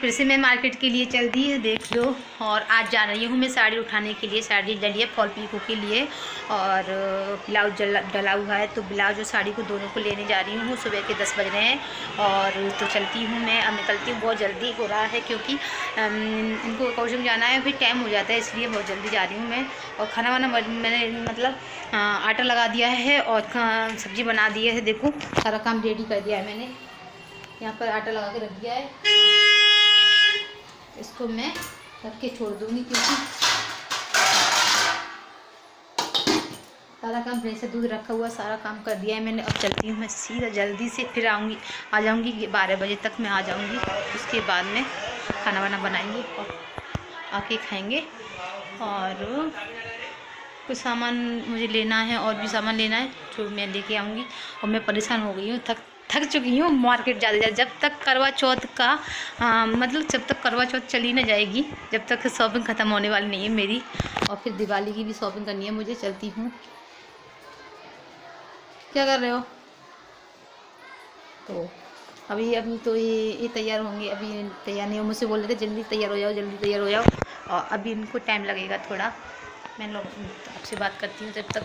फिर से मैं मार्केट के लिए चल दी है, देख लो। और आज जा रही हूँ मैं साड़ी उठाने के लिए, साड़ी डली है फॉल पीको के लिए। और ब्लाउज डला हुआ है, तो ब्लाउज और साड़ी को दोनों को लेने जा रही हूँ। सुबह के 10 बज रहे हैं और तो चलती हूँ मैं। अब निकलती हूँ, बहुत जल्दी हो रहा है क्योंकि इनको कोचिंग जाना है, फिर टाइम हो जाता है, इसलिए बहुत जल्दी जा रही हूँ मैं। और खाना वाना मैंने मतलब आटा लगा दिया है और सब्ज़ी बना दी है। देखो सारा काम रेडी कर दिया है मैंने। यहाँ पर आटा लगा के रख दिया है, इसको मैं रख के छोड़ दूँगी क्योंकि सारा काम से दूध रखा हुआ, सारा काम कर दिया है मैंने। अब चलती हूँ मैं सीधा, जल्दी से फिर आ जाऊँगी 12 बजे तक मैं आ जाऊँगी। उसके बाद में खाना वाना बनाएंगे और आके खाएंगे। और कुछ सामान मुझे लेना है और भी सामान लेना है जो मैं लेके आऊँगी। और मैं परेशान हो गई हूँ, थक चुकी हूँ मार्केट ज़्यादा। जब तक करवा चौथ का मतलब जब तक करवा चौथ चली ना जाएगी, जब तक शॉपिंग ख़त्म होने वाली नहीं है मेरी। और फिर दिवाली की भी शॉपिंग करनी है मुझे। चलती हूँ। क्या कर रहे हो? तो अभी तो ये तैयार होंगे, अभी तैयार नहीं हो। मुझसे बोल रहे थे जल्दी तैयार हो जाओ, जल्दी तैयार हो जाओ। और अभी इनको टाइम लगेगा थोड़ा। मैं लोग आपसे बात करती हूँ जब तक।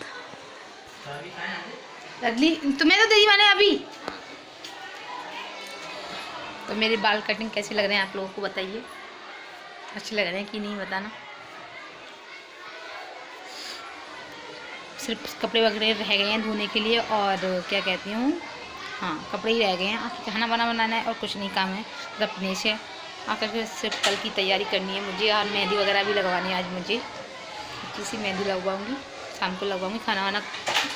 अगली तुम्हें तो दी मैंने अभी। तो मेरे बाल कटिंग कैसे लग रहे हैं आप लोगों को बताइए, अच्छे लग रहे हैं कि नहीं बताना। सिर्फ कपड़े वगैरह रह गए हैं धोने के लिए और क्या कहती हूँ, हाँ कपड़े ही रह गए हैं। खाना बनाना है और कुछ नहीं काम है। रखने से आकर के सिर्फ कल की तैयारी करनी है मुझे। और मेहंदी वगैरह भी लगवानी है आज मुझे। अच्छी सी मेहंदी लगवाऊँगी, शाम को लगवाऊँगी। खाना वाना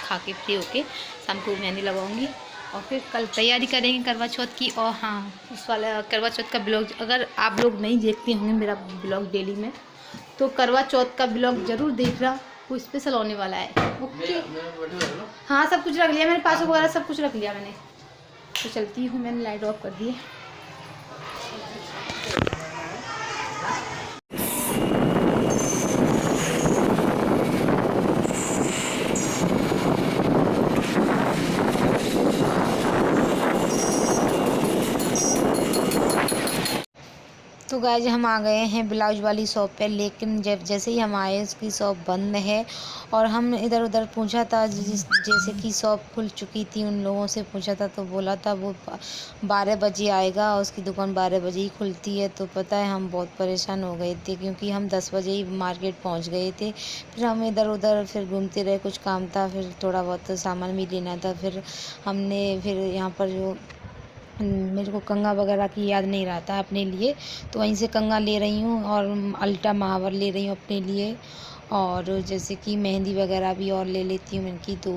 खा के फ्री होके शाम को मेहंदी लगवाऊँगी। और फिर कल तैयारी करेंगे करवा चौथ की। और हाँ, उस वाला करवा चौथ का ब्लॉग अगर आप लोग नहीं देखते होंगे मेरा ब्लॉग डेली में, तो करवा चौथ का ब्लॉग ज़रूर देखना, वो स्पेशल होने वाला है। ओके, हाँ सब कुछ रख लिया मैंने, पासबुक वगैरह सब कुछ रख लिया मैंने। तो चलती हूँ, मैंने लाइट ऑफ कर दी है। तो गाइस हम आ गए हैं ब्लाउज वाली शॉप पे, लेकिन जब जैसे ही हम आए उसकी शॉप बंद है। और हम इधर उधर पूछा था, जैसे कि शॉप खुल चुकी थी, उन लोगों से पूछा था तो बोला था वो 12 बजे आएगा और उसकी दुकान 12 बजे ही खुलती है। तो पता है हम बहुत परेशान हो गए थे क्योंकि हम 10 बजे ही मार्केट पहुंच गए थे। फिर हम इधर उधर फिर घूमते रहे, कुछ काम था, फिर थोड़ा बहुत सामान भी लेना था। फिर हमने फिर यहाँ पर जो मेरे को कंगा वगैरह की याद नहीं रहा था अपने लिए, तो वहीं से कंगा ले रही हूँ और अल्टा महावर ले रही हूँ अपने लिए। और जैसे कि मेहंदी वगैरह भी और ले लेती हूँ इनकी। तो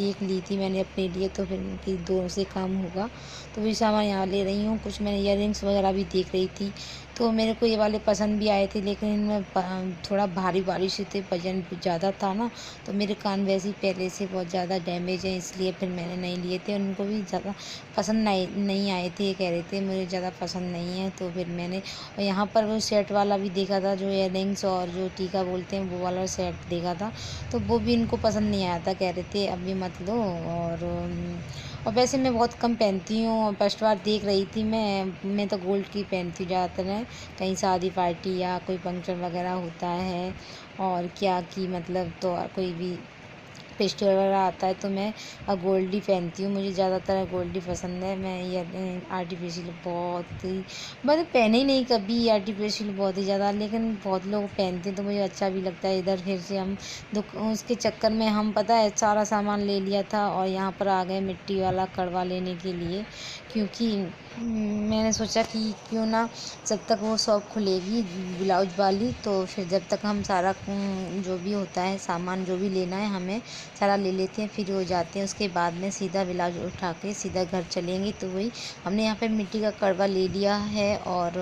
एक ली थी मैंने अपने लिए, तो फिर इनकी 2 से काम होगा, तो भी सामान यहाँ ले रही हूँ। कुछ मैंने इयररिंग्स वगैरह भी देख रही थी, तो मेरे को ये वाले पसंद भी आए थे, लेकिन इनमें थोड़ा भारी भारी से थे, वजन ज़्यादा था ना। तो मेरे कान वैसे ही पहले से बहुत ज़्यादा डैमेज है, इसलिए फिर मैंने नहीं लिए थे। उनको भी ज़्यादा पसंद नहीं आए थे, ये कह रहे थे मुझे ज़्यादा पसंद नहीं है। तो फिर मैंने और यहाँ पर वो सेट वाला भी देखा था, जो इयररिंग्स और जो टीका बोलते हैं वो वाला सेट देखा था, तो वो भी इनको पसंद नहीं आया था। कह रहे थे अभी मत लो। और वैसे मैं बहुत कम पहनती हूँ, और फर्स्ट बार देख रही थी मैं तो गोल्ड की पहनती हूँ ज़्यादातर है, कहीं शादी पार्टी या कोई फंक्शन वगैरह होता है और क्या कि मतलब तो कोई भी फेस्टिवल वगैरह आता है तो मैं गोल्ड ही पहनती हूँ। मुझे ज़्यादातर गोल्ड ही पसंद है। मैं ये आर्टिफिशियल बहुत ही मतलब पहने ही नहीं कभी आर्टिफिशियल बहुत ही ज़्यादा, लेकिन बहुत लोग पहनते हैं तो मुझे अच्छा भी लगता है। इधर फिर से हम उसके चक्कर में हम पता है सारा सामान ले लिया था और यहाँ पर आ गए मिट्टी वाला कड़वा लेने के लिए, क्योंकि मैंने सोचा कि क्यों ना जब तक वो शॉप खुलेगी ब्लाउज वाली, तो फिर जब तक हम सारा जो भी होता है सामान जो भी लेना है हमें सारा ले लेते हैं, फिर हो जाते हैं। उसके बाद में सीधा ब्लाउज उठा के सीधा घर चलेंगे। तो वही हमने यहाँ पे मिट्टी का कड़वा ले लिया है। और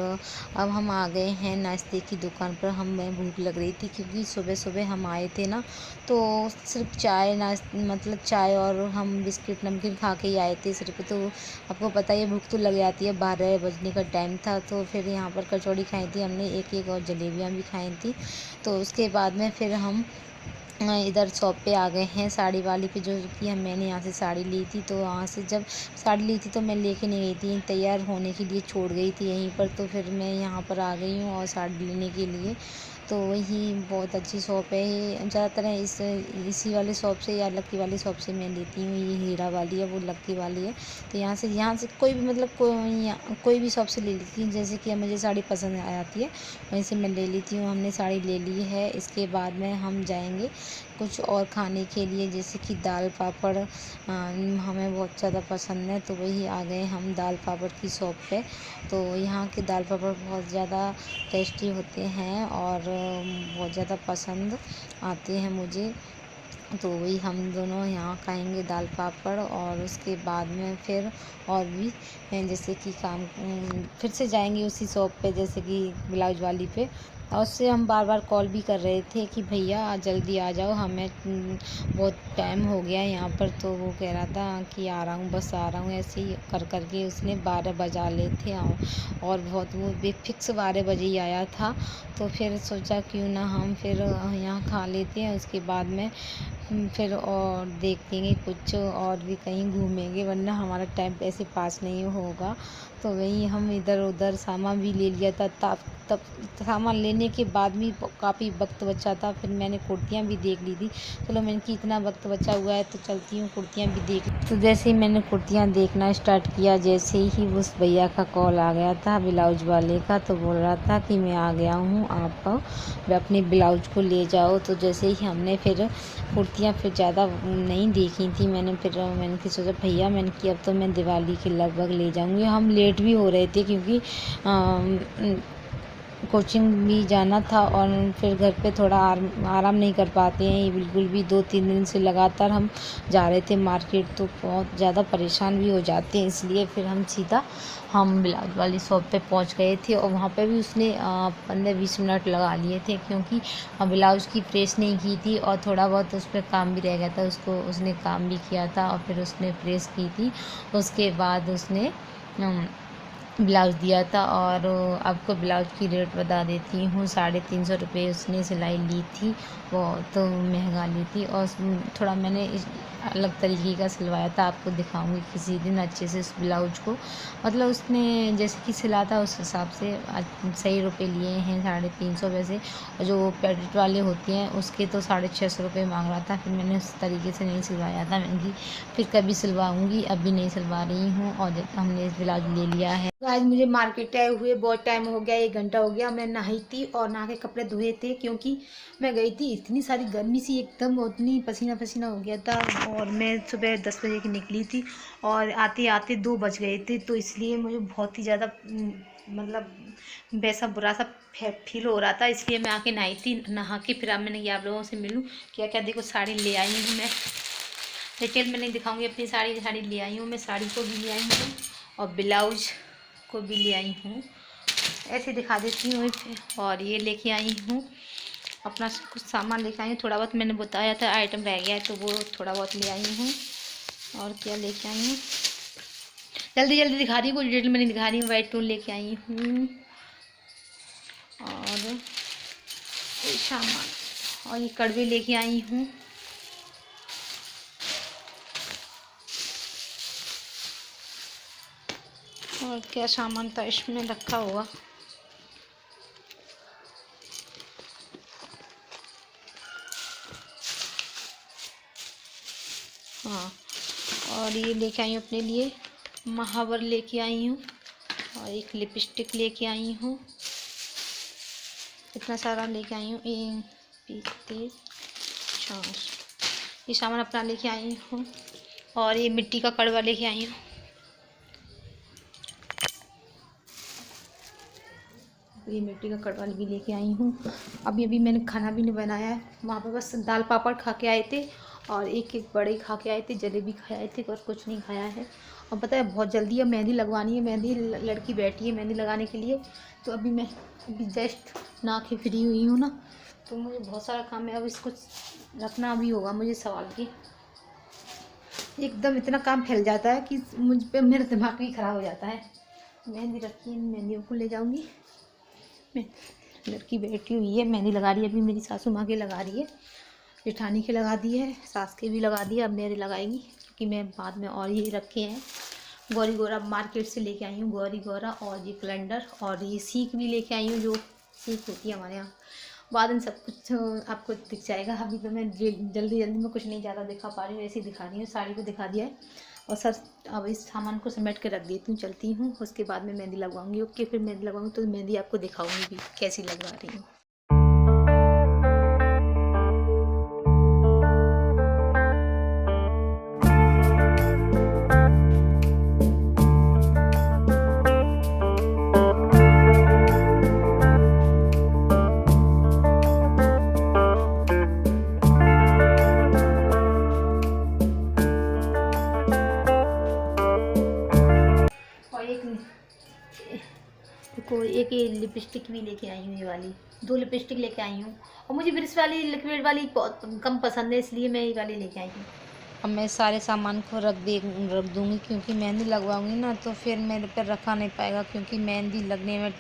अब हम आ गए हैं नाश्ते की दुकान पर। हमें भूख लग रही थी क्योंकि सुबह सुबह हम आए थे ना, तो सिर्फ चाय मतलब चाय और हम बिस्किट नमकीन खा के ही आए थे सिर्फ। तो आपको पता ही है भूख तो लग जाती है, 12 बजने का टाइम था। तो फिर यहाँ पर कचौड़ी खाई थी हमने एक और जलेबियाँ भी खाई थी। तो उसके बाद में फिर हम इधर शॉप पे आ गए हैं साड़ी वाली पे, जो कि मैंने यहाँ से साड़ी ली थी। तो वहाँ से जब साड़ी ली थी तो मैं लेके नहीं गई थी, तैयार होने के लिए छोड़ गई थी यहीं पर। तो फिर मैं यहाँ पर आ गई हूँ और साड़ी लेने के लिए। तो वही बहुत अच्छी शॉप है ये, ज़्यादातर इसी वाले शॉप से या लक्की वाली शॉप से मैं लेती हूँ। ये हीरा वाली है, वो लक्की वाली है। तो यहाँ से कोई भी मतलब कोई भी शॉप से ले लेती हूँ, जैसे कि मुझे साड़ी पसंद आ जाती है वहीं से मैं ले लेती हूँ। हमने साड़ी ले ली है, इसके बाद में हम जाएंगे कुछ और खाने के लिए, जैसे कि दाल पापड़ हमें बहुत ज़्यादा पसंद है। तो वही आ गए हम दाल पापड़ की शॉप पे। तो यहाँ के दाल पापड़ बहुत ज़्यादा टेस्टी होते हैं और बहुत ज़्यादा पसंद आते हैं मुझे। तो वही हम दोनों यहाँ खाएंगे दाल पापड़, और उसके बाद में फिर और भी जैसे कि फिर से जाएंगे उसी शॉप पे, जैसे कि ब्लाउज वाली पे। और उससे हम बार बार कॉल भी कर रहे थे कि भैया जल्दी आ जाओ, हमें बहुत टाइम हो गया है यहाँ पर। तो वो कह रहा था कि आ रहा हूँ, बस आ रहा हूँ। ऐसे ही कर करके उसने 12 बजा ले थे और बहुत वो फिक्स 12 बजे ही आया था। तो फिर सोचा क्यों ना हम फिर यहाँ खा लेते हैं, उसके बाद में फिर और देखेंगे कुछ और भी कहीं घूमेंगे, वरना हमारा टाइम ऐसे पास नहीं होगा। तो वही हम इधर उधर सामान भी ले लिया था। तब सामान लेने के बाद भी काफ़ी वक्त बचा था। फिर मैंने कुर्तियाँ भी देख ली थी। चलो मैंने कि इतना वक्त बचा हुआ है तो चलती हूँ कुर्तियाँ भी देख। तो जैसे ही मैंने कुर्तियाँ देखना स्टार्ट किया, जैसे ही उस भैया का कॉल आ गया था ब्लाउज वाले का, तो बोल रहा था कि मैं आ गया हूँ, आप अपने ब्लाउज को ले जाओ। तो जैसे ही हमने फिर कुर्तियाँ फिर ज़्यादा नहीं देखी थी मैंने फिर सोचा भैया, मैंने कि अब तो मैं दिवाली के लगभग ले जाऊँगी। हम लेट भी हो रहे थे क्योंकि कोचिंग भी जाना था, और फिर घर पे थोड़ा आराम नहीं कर पाते हैं ये बिल्कुल भी। 2-3 दिन से लगातार हम जा रहे थे मार्केट, तो बहुत ज़्यादा परेशान भी हो जाते हैं। इसलिए फिर हम ब्लाउज वाली शॉप पे पहुंच गए थे, और वहाँ पे भी उसने 15-20 मिनट लगा लिए थे, क्योंकि ब्लाउज़ की प्रेस नहीं की थी और थोड़ा बहुत उस पर काम भी रह गया था। उसने काम भी किया था और फिर उसने प्रेस की थी। उसके बाद उसने ब्लाउज़ दिया था। और आपको ब्लाउज़ की रेट बता देती हूँ, 350 रुपये उसने सिलाई ली थी। बहुत महंगा ली थी, और थोड़ा मैंने अलग तरीके का सिलवाया था। आपको दिखाऊंगी किसी दिन अच्छे से उस ब्लाउज को। मतलब उसने जैसे कि सिला था उस हिसाब से सही रुपए लिए हैं, 350 वैसे। और जो पेडिट वाले होते हैं उसके तो 650 रुपये मांग रहा था। फिर मैंने उस तरीके से नहीं सिलवाया था, मैंने कि फिर कभी सिलवाऊँगी, अभी नहीं सिलवा रही हूँ। और हमने ब्लाउज ले लिया है। आज मुझे मार्केट आए हुए बहुत टाइम हो गया, 1 घंटा हो गया। मैं नहाई थी और नहा के कपड़े धोए थे, क्योंकि मैं गई थी, इतनी सारी गर्मी सी एकदम, उतनी पसीना पसीना हो गया था। और मैं सुबह 10 बजे की निकली थी और आते आते 2 बज गए थे। तो इसलिए मुझे बहुत ही ज़्यादा मतलब वैसा बुरा सा फील हो रहा था। इसलिए मैं आके नहाई थी। नहा के फिर अब मैंने कि आप लोगों से मिलूँ, क्या क्या देखो साड़ी ले आई हूँ मैं। डिटेल में नहीं दिखाऊंगी अपनी साड़ी ले आई हूँ मैं। साड़ी को भी ले आई हूँ और ब्लाउज को भी ले आई हूँ, ऐसे दिखा देती हूँ। और ये लेके आई हूँ अपना कुछ सामान लेके आई हूँ। थोड़ा बहुत मैंने बताया था आइटम रह गया है, तो वो थोड़ा बहुत ले आई हूँ। और क्या लेके आई हूँ, जल्दी जल्दी दिखा रही हूँ, कुछ डिटेल में नहीं दिखा रही हूँ। वाइट टूल लेके आई हूँ, और ये सामान, और ये कड़वे लेके आई हूँ। और क्या सामान था इसमें रखा हुआ, हाँ। और ये लेके आई हूँ अपने लिए महावर लेके आई हूँ, और एक लिपस्टिक लेके आई हूँ। इतना सारा लेके आई हूँ। 30 ये सामान अपना लेके आई हूँ। और ये मिट्टी का कड़वा लेके आई हूँ। ये मिट्टी का कड़वा भी लेके आई हूँ। अभी मैंने खाना भी नहीं बनाया है। वहाँ पर बस दाल पापड़ खा के आए थे, और एक बड़े खा के आए थे, जलेबी खाए आए थे, और कुछ नहीं खाया है। और पता है बहुत जल्दी अब मेहंदी लगवानी है। मेहंदी लड़की बैठी है मेहंदी लगाने के लिए। तो मैं जस्ट नहा के फ्री हुई हूँ ना, तो मुझे बहुत सारा काम है। अब इसको रखना भी होगा मुझे संभाल के। एकदम इतना काम फैल जाता है कि मुझ पे मेरा दिमाग भी ख़राब हो जाता है। मेहंदी रखी है, मेहंदियों को ले जाऊँगी। लड़की बैठी हुई है, मेहंदी लगा रही है, अभी मेरी सासू माँ के लगा रही है। जेठानी के लगा दी है, सास के भी लगा दिया, अब मेरे लगाएगी क्योंकि मैं बाद में और ये रखे हैं गौरी गौरा मार्केट से लेके आई हूँ, गौरी गौरा और ये कैलेंडर और ये सीख भी लेके आई हूँ, जो सीख होती है हमारे यहाँ। बाद में सब कुछ आपको दिख जाएगा। अभी तो मैं जल्दी में कुछ नहीं ज़्यादा दिखा पा रही हूँ, ऐसे ही दिखा रही हूँ। साड़ी को दिखा दिया है और सर अब इस सामान को समेट के रख देती हूँ, चलती हूँ। उसके बाद में मेहंदी लगवाऊंगी। ओके, फिर मेहंदी लगवाऊंगी तो मेहंदी आपको दिखाऊंगी भी कैसी लगवा रही हूँ। एक ये लिपस्टिक भी लेके आई हूँ, ये वाली 2 लिपस्टिक लेके आई हूँ। और मुझे ब्रश वाली लिक्विड वाली बहुत कम पसंद है, इसलिए मैं ये वाली लेके आई हूँ। अब मैं सारे सामान को रख दूँगी क्योंकि मेहंदी लगवाऊँगी ना, तो फिर मेरे पे रखा नहीं पाएगा क्योंकि मेहंदी लगने में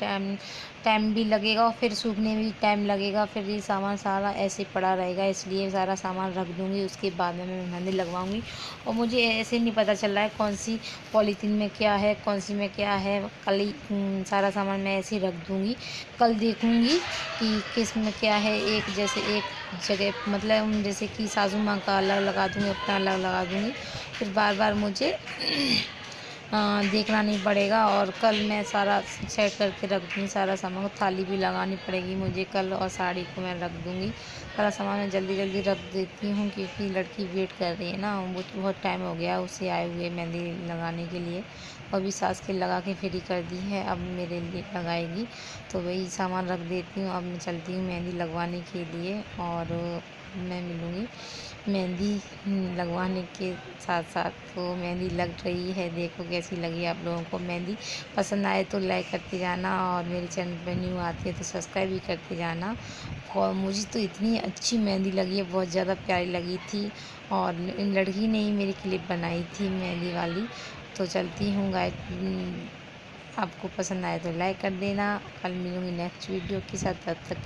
टाइम भी लगेगा और फिर सूखने में भी टाइम लगेगा। फिर ये सामान सारा ऐसे पड़ा रहेगा, इसलिए सारा सामान रख दूँगी। उसके बाद में मैं मेहंदी लगवाऊँगी। और मुझे ऐसे नहीं पता चल रहा है कौन सी पॉलीथीन में क्या है, कौन सी में क्या है। कल ही सारा सामान मैं ऐसे ही रख दूँगी। कल देखूँगी कि किस में क्या है। एक जगह मतलब जैसे कि सासू माँ का अलग लगा दूँगी, अपना अलग लगा दूँगी। फिर बार बार मुझे देखना नहीं पड़ेगा। और कल मैं सारा सेट करके रख दूँगी सारा सामान को। थाली भी लगानी पड़ेगी मुझे कल और साड़ी को मैं रख दूँगी। सारा सामान मैं जल्दी रख देती हूँ क्योंकि लड़की वेट कर रही है ना, वो बहुत टाइम हो गया उसे आए हुए मेहंदी लगाने के लिए। अभी सास के लगा के फ्री कर दी है, अब मेरे लिए लगाएगी। तो वही सामान रख देती हूँ। अब मैं चलती हूँ मेहंदी लगवाने के लिए और मैं मिलूँगी मेहंदी लगवाने के साथ साथ। तो मेहंदी लग रही है, देखो कैसी लगी आप लोगों को मेहंदी। पसंद आए तो लाइक करते जाना और मेरे चैनल पर न्यू आती है तो सब्सक्राइब भी करते जाना। और मुझे तो इतनी अच्छी मेहंदी लगी है, बहुत ज़्यादा प्यारी लगी थी। और लड़की ने ही मेरी क्लिप बनाई थी मेहंदी वाली। तो चलती हूँ गाइस, आपको पसंद आए तो लाइक कर देना। कल मिलूँगी नेक्स्ट वीडियो के साथ, तब तक